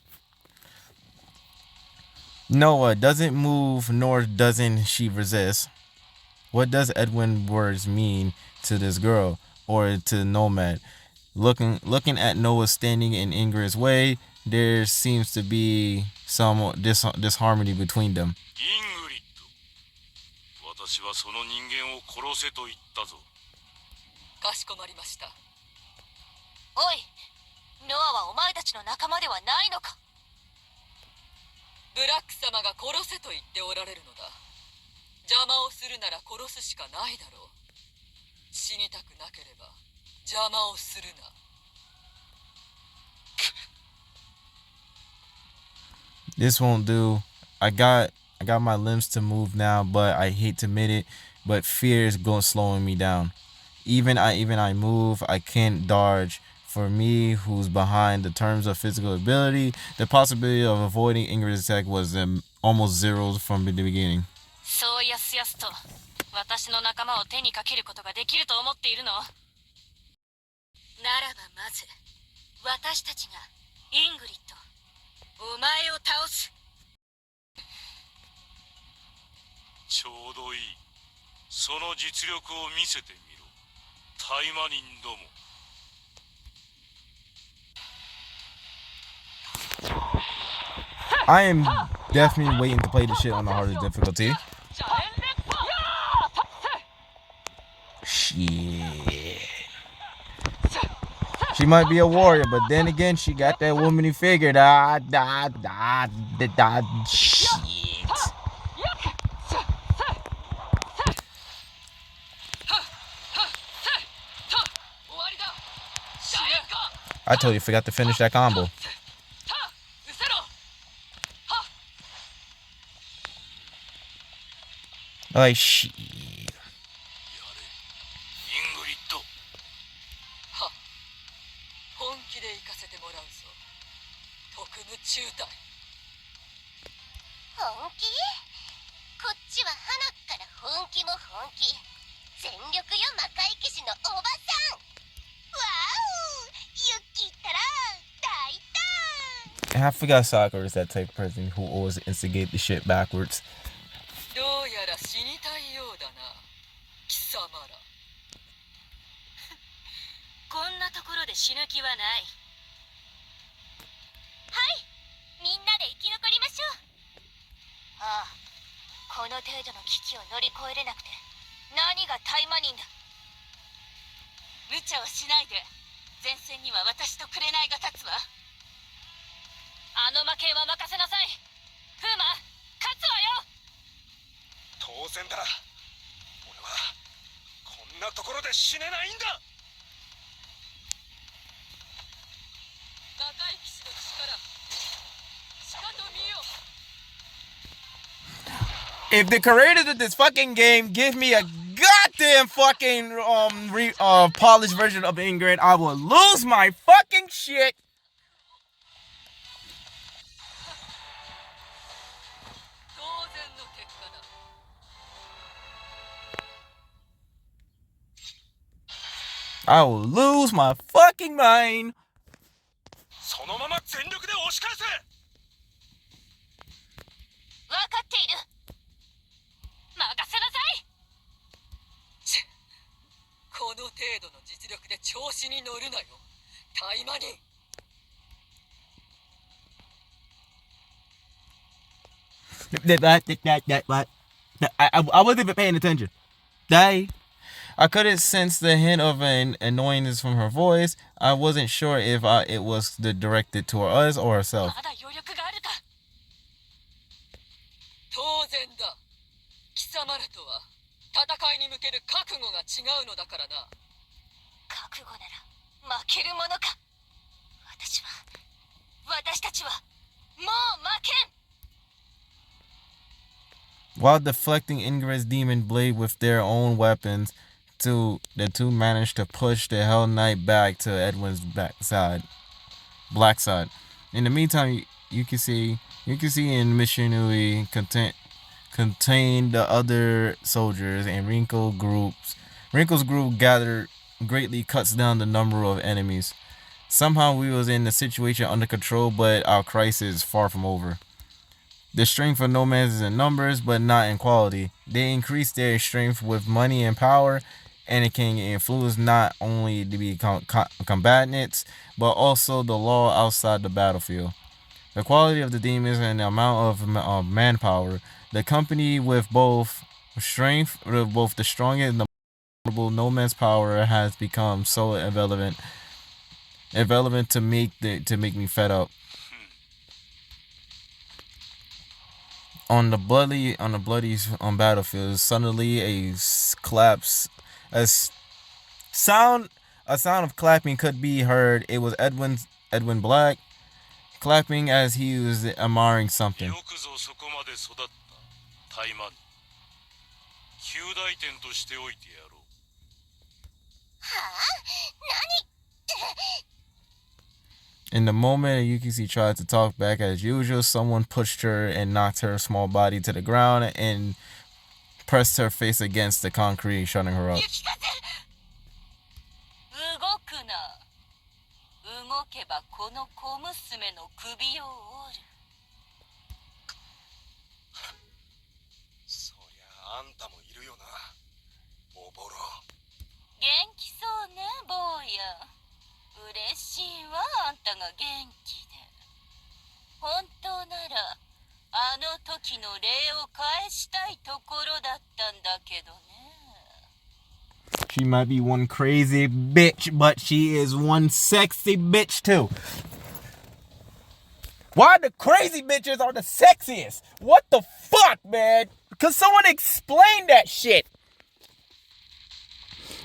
Noah doesn't move, nor doesn't she resist. What does Edwin words mean to this girl or to Nomad? Looking at Noah standing in Ingrid's way, there seems to be some disharmony between them. イングリッド、私はその人間を殺せと言ったぞ。かしこまりました。おい、ノアはお前たちの仲間ではないのか。ブラック様が殺せと言っておられるのだ。邪魔をするなら殺すしかないだろう。死にたくなければ邪魔をするな。This won't do. I got my limbs to move now, but I hate to admit it, but fear is slowing me down. Even I move, I can't dodge. For me, who's behind the terms of physical ability, the possibility of avoiding Ingrid's attack was almost zero from the beginning. そうやすやすと私の仲間を手にかけることができると思っているの？ならばまず私たちがイングリッド、お前を倒す。ちょうどいい。その実力を見せてみろ。タイマニンども。I am definitely waiting to play this shit on the hardest difficulty. Shit. She might be a warrior, but then again, she got that woman figured. Shit. I totally forgot to finish that combo. Like, shit. 本気で行かせてもらうぞ。特務中隊。本気？こっちは花から本気も本気。全力よ魔界騎士のおばさん。わお！ユッキーったら大胆。 I forgot Sakura is that type of person who always instigate the shit backwards. どうやら死にたいようだな、貴様ら。こんなところで死ぬ気はない。はい、みんなで生き残りましょう。ああ、この程度の危機を乗り越えれなくて何がタイマニンだ。無茶をしないで。前線には私と紅が立つわ。あの負けは任せなさい。フーマ、勝つわよ。当然だ。俺はこんなところで死ねないんだ。魔界騎士の力、しかと見よ。 If the creators of this fucking game give me a goddamn fucking polished version of Ingrid, I will lose my fucking shit. 当然の結果だ。 I will lose my fucking mind. そのまま全力で押し返せ。分かっている。任せなさい。この程度の実力で調子に乗るなよ、タイマニン。I wasn't even paying attention. I couldn't sense the hint of an annoyance from her voice. I wasn't sure if it was directed toward us or herself. まだ余力があるか。当然だ。貴様らとは戦いに向ける覚悟が違うのだからな。覚悟なら負けるものか。私は私たちはもう負けん。 While deflecting Ingrid's demon blade with their own weapons, the two managed to push the Hell Knight back to Edwin's black side. In the meantime, you can see in Mishinui contain the other soldiers and Wrinkle's group gathered greatly cuts down the number of enemies. Somehow we was in the situation under control, but our crisis is far from over. The strength of nomads is in numbers, but not in quality. They increase their strength with money and power, and it can influence not only the combatants, but also the law outside the battlefield. The quality of the demons and the amount of manpower. The company with both the strongest and the most nomad's power has become so irrelevant to make me fed up. On the bloody battlefield, suddenly a sound of clapping could be heard. It was Edwin Black clapping as he was admiring something. よくぞそこまで育ったタイマン。旧大点としておいてやろう。はあ、In the moment Yukisi tried to talk back as usual, someone pushed her and knocked her small body to the ground and pressed her face against the concrete, shutting her up. 動くな。動けばこの小娘の首を折る。そりゃあんたもいるよな、おぼろ。元気そうね、坊や。嬉しいわ、あんたが元気で。本当ならあの時の礼を返したいところだったんだけどね。 She might be one crazy bitch, but she is one sexy bitch too. Why the crazy bitches are the sexiest? What the fuck, man? Cause someone explain that shit.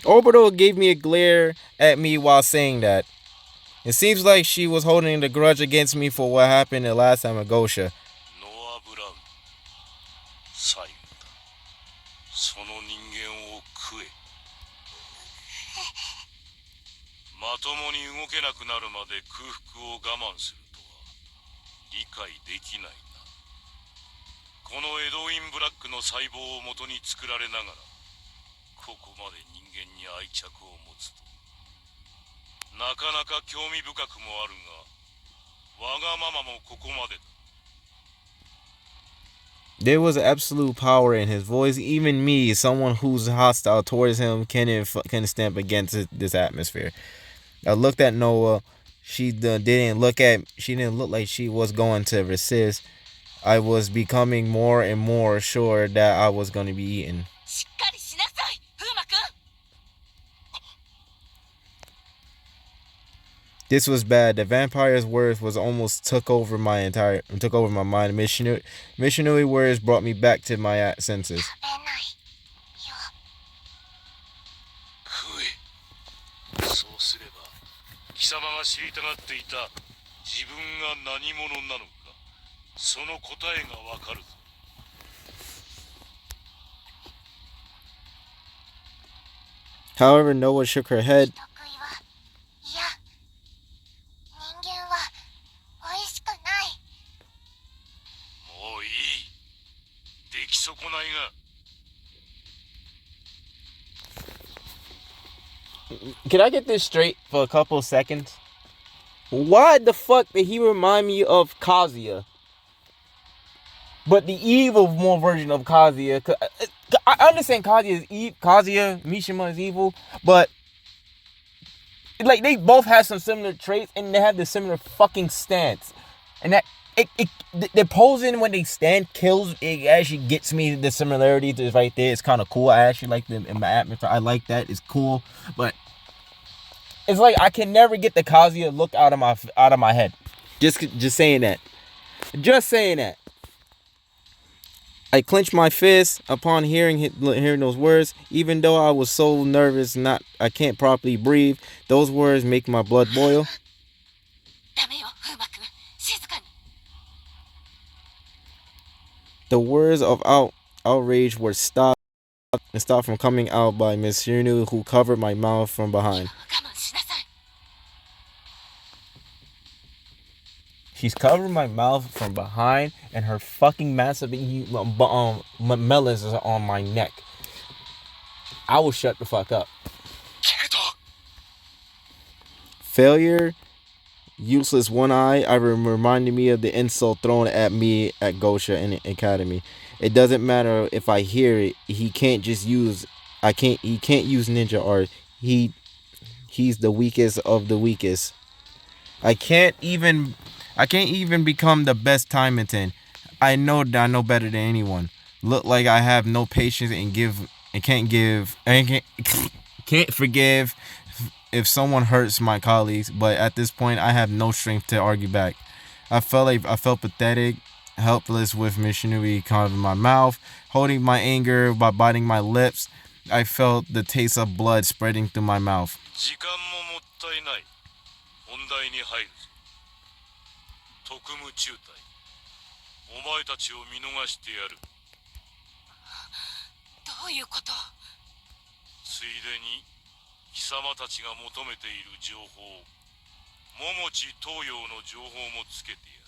Obito gave me a glare at me while saying that. It seems like she was holding the grudge against me for what happened the last time at Gosha. ノア・ブラウン、最後だ。その人間を食え。まともに動けなくなるまで空腹を我慢するとは理解できないな。このエドウィン・ブラックの細胞を元に作られながら、ここまで人間に愛着を持つと。なかなか興味深くもあるが、わがままもここまでだ。There was absolute power in his voice. Even me, someone who's hostile towards him, can stamp against this atmosphere. I looked at Noah. She didn't look like she was going to resist. I was becoming more and more sure that I was going to be eaten. しっかりしなさい、風磨君。 This was bad. The vampire's words was almost took over my mind. Missionary words brought me back to my senses. 食べないよ。食え。そうすれば、貴様が知りたがっていた自分が何者なのか、その答えがわかるぞ。However, Noah shook her head. 得意はいや、人間は美味しくない。もういい。出来損ないが。 Can I get this straight for a couple of seconds? Why the fuck did he remind me of Kazuya? But the evil more version of Kazuya. I understand Kazuya, Mishima is evil, but like they both have some similar traits and they have the similar fucking stance. And that the posing when they stand kills. It actually gets me the similarity to right there. It's kind of cool. I actually like them in my atmosphere. I like that. It's cool, but it's like I can never get the Kazuya look out of my head. Just saying that. Just saying that. I clenched my fist upon hearing those words. Even though I was so nervous, I can't properly breathe. Those words make my blood boil. ダメよ、風磨君。The words of outrage were stopped from coming out by Miss Shinu, who covered my mouth from behind. 我慢しなさい。 She's covering my mouth from behind, and her fucking massive melons is on my neck. I will shut the fuck up. けど Failure, useless one eye. Reminded me of the insult thrown at me at Gosha in the academy. It doesn't matter if I hear it. He can't just use. He can't use ninja art. He's the weakest of the weakest. I can't even become the best Taimanin. I know better than anyone. Look like I have no patience and can't forgive if someone hurts my colleagues, but at this point I have no strength to argue back. I felt pathetic, helpless with Mishinui covering my mouth, holding my anger by biting my lips. I felt the taste of blood spreading through my mouth. 時間ももったいない。本題に入るぞ。特務中隊。お前たちを見逃してやる。どういうこと？ついでに貴様たちが求めている情報、桃地東洋の情報もつけてや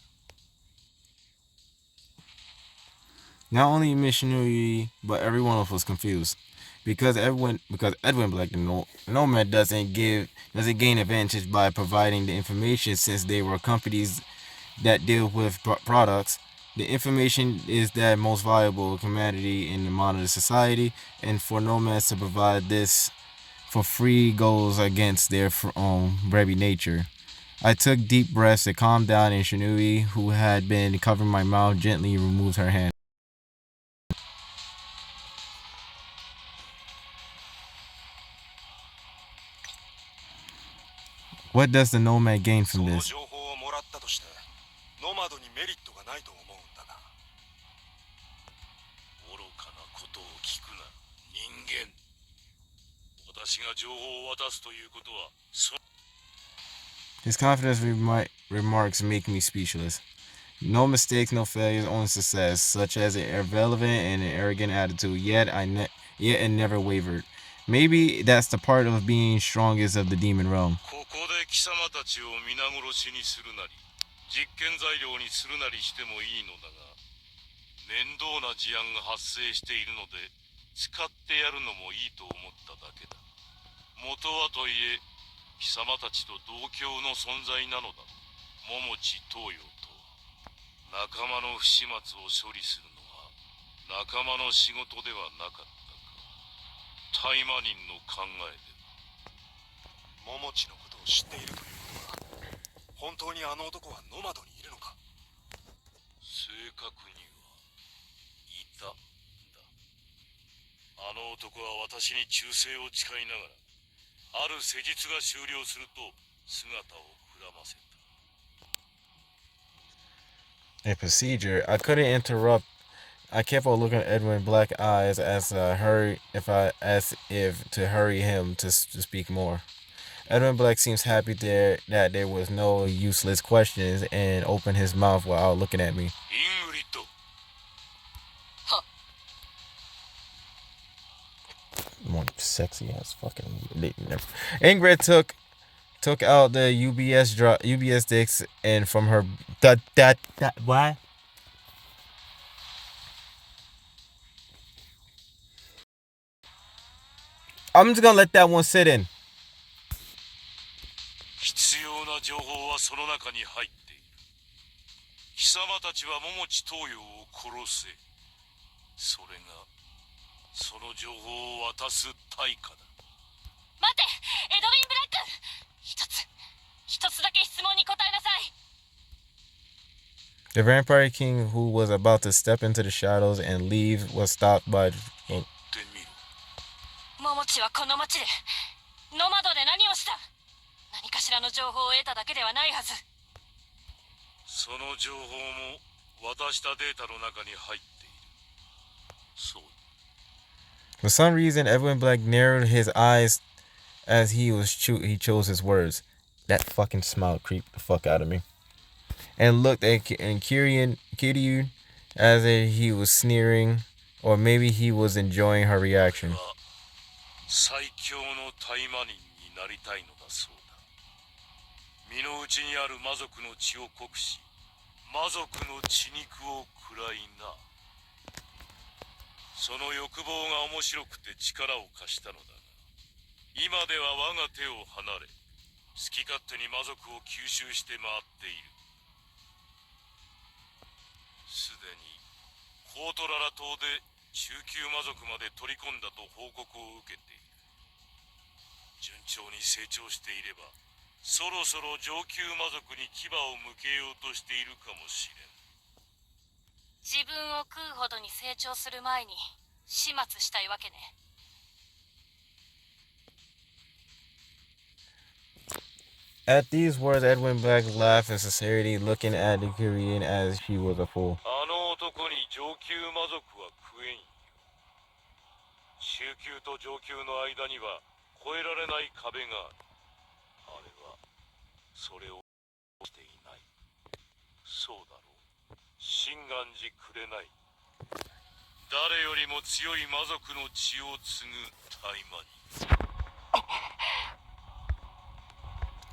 る。Not only Mishinui, but everyone else was confused. Because Edwin Black, the Nomad doesn't gain advantage by providing the information, since they were companies that deal with products. The information is that most valuable commodity in the modern society, and for nomads to provide this for free goes against their very nature. I took deep breaths to calm down, and Shinui, who had been covering my mouth, gently removed her hand. What does the nomad gain そ from の this? 情報をもらったとしてノマドにメリットがないと思うんだが。愚かなことを聞くな、人間。私が情報を渡すということは、His confidence remarks make me speechless. No mistakes, no failures, only success, such as an irrelevant and an arrogant attitude. Yet it never wavered. Maybe that's the part of being strongest of the demon realm. ここで貴様たちを皆殺しにするなり、実験材料にするなりしてもいいのだが、面倒な事案が発生しているので、使ってやるのもいいと思っただけだ。元はといえ、貴様たちと同郷の存在なのだ。桃地東洋とは。仲間の不始末を処理するのは、仲間の仕事ではなかったか。タイマニンの考えで。モモチのことを知っているということは、本当にあの男はノマドにいるのか。正確にはいたんだ。あの男は私に忠誠を誓いながら、ある施術が終了すると姿をくらませた。A procedure. I couldn't interrupt. I kept on looking at Edwin black eyes as if to hurry him to speak more. Edwin Black seems happy that there was no useless questions and opened his mouth while looking at me. イングリッド。More sexy ass fucking. Ingrid took out the UBS discs and from her what? I'm just gonna let that one sit in. 必要な情報はその中に入っている。貴様たちは桃地東洋を殺せ。それがその情報を渡す対価だ。待って、エドウィン・ブラック。一つだけ質問に答えなさい。 The Vampire King, who was about to step into the shadows and leave, was stopped by. 言ってみろ。モモチはこの町でノマドで何をした？何かしらの情報を得ただけではないはず。その情報も渡したデータの中に入っている。そう。For some reason, Edwin Black narrowed his eyes as he chose his words. That fucking smile creeped the fuck out of me. And looked at Kiryu as if he was sneering, or maybe he was enjoying her reaction. 最強のタイマニンになりたいのだそうだ。身の内にある魔族の血を濃くし、魔族の血肉を食らいな。その欲望が面白くて力を貸したのだが、今では我が手を離れ、好き勝手に魔族を吸収して回っている。すでにコートララ島で中級魔族まで取り込んだと報告を受けている。順調に成長していれば、そろそろ上級魔族に牙を向けようとしているかもしれん。自分を食うほどに成長する前に始末したいわけね。At these words, Edwin Black laughed in sincerity, looking at the Korean as she was a fool. あの男に上級魔族は食えんよ。中級と上級の間には越えられない壁がある。あれはそれをしていない。そうだろう。心願寺くれない。誰よりも強い魔族の血を継ぐタイマニ。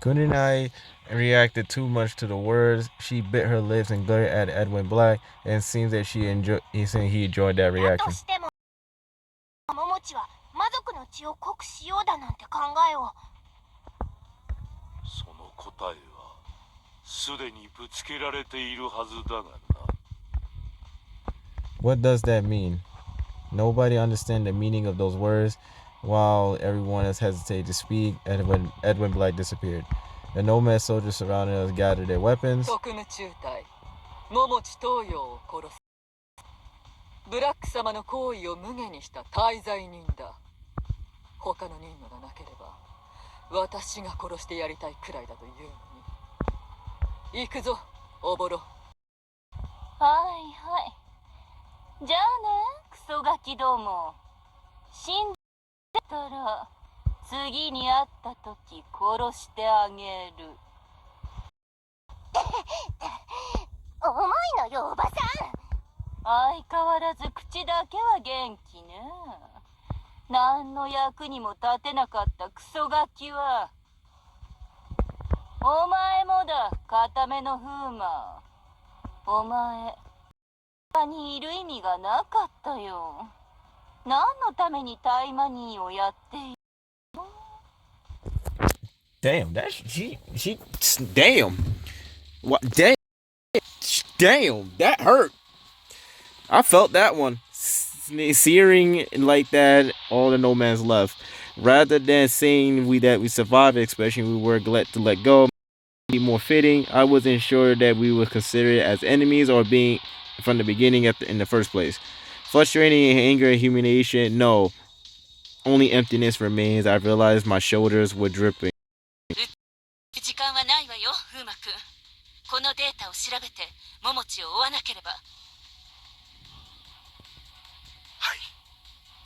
Couldn't I reacted too much to the words? She bit her lips and glared at Edwin Black, and it seems that he enjoyed that だと reaction. しても桃地は魔族の血を濃くしようだなんて考えを。その答えはすでにぶつけられているはずだがな。 What does that mean? Nobody understands the meaning of those words. While everyone else hesitated to speak, Edwin Black disappeared. The nomad soldiers surrounding us gathered their weapons. 特務中隊桃地東洋を殺す。ブラック様の行為を無下にした大罪人だ。他の任務がなければ私が殺してやりたいくらいだというのに。行くぞおぼろ。はいはい。じゃあね、クソガキども。死んでたら次に会った時殺してあげる。重いのよおばさん。相変わらず口だけは元気ね。何の役にも立てなかったクソガキは。お前もだ、固めのフーマー。お前他にいる意味がなかったよ。何のためにタイマニーをやっている？ Damn, that damn. What? Damn, that hurt. I felt that one. Searing like that, all the nomads left. Rather than saying that we survived, especially we were glad to let go, be more fitting. I wasn't sure that we were considered as enemies or being from the beginning in the first place. Frustrating anger and humiliation, no. Only emptiness remains. I realized my shoulders were dripping. 時間はないわよ、フーマくん。このデータを調べて、モモチを追わなければ。はい、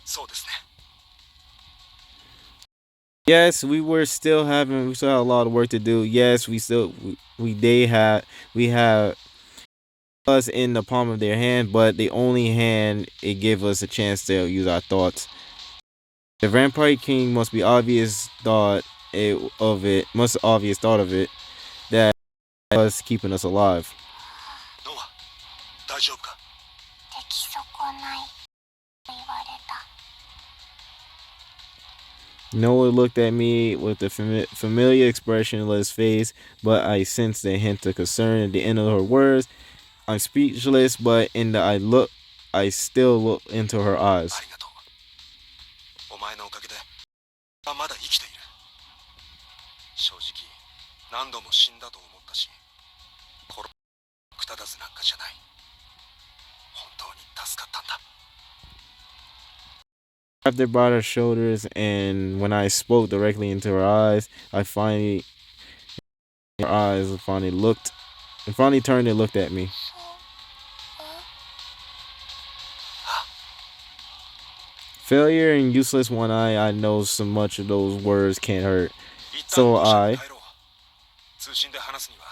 そうですね。Yes, we still have a lot of work to do. Yes, we have us in the palm of their hand, but the only hand it gave us a chance to use our thoughts. The Vampire King must be obvious thought of it that us keeping us alive. ノア、大丈夫か？出来損ないと言われた。 Noah looked at me with a familiar expression on his face, but I sensed a hint of concern at the end of her words. I'm speechless, but I still look into her eyes. ありがとう。お前のおかげでまだ生きている。正直何度も死んだと思ったし、殺くただずなんかじゃない。本当に助かったんだ。After brought her shoulders, and when I spoke directly into her eyes, her eyes finally turned and looked at me. Failure and useless one eye, I know so much of those words can't hurt. So I 通信で話すには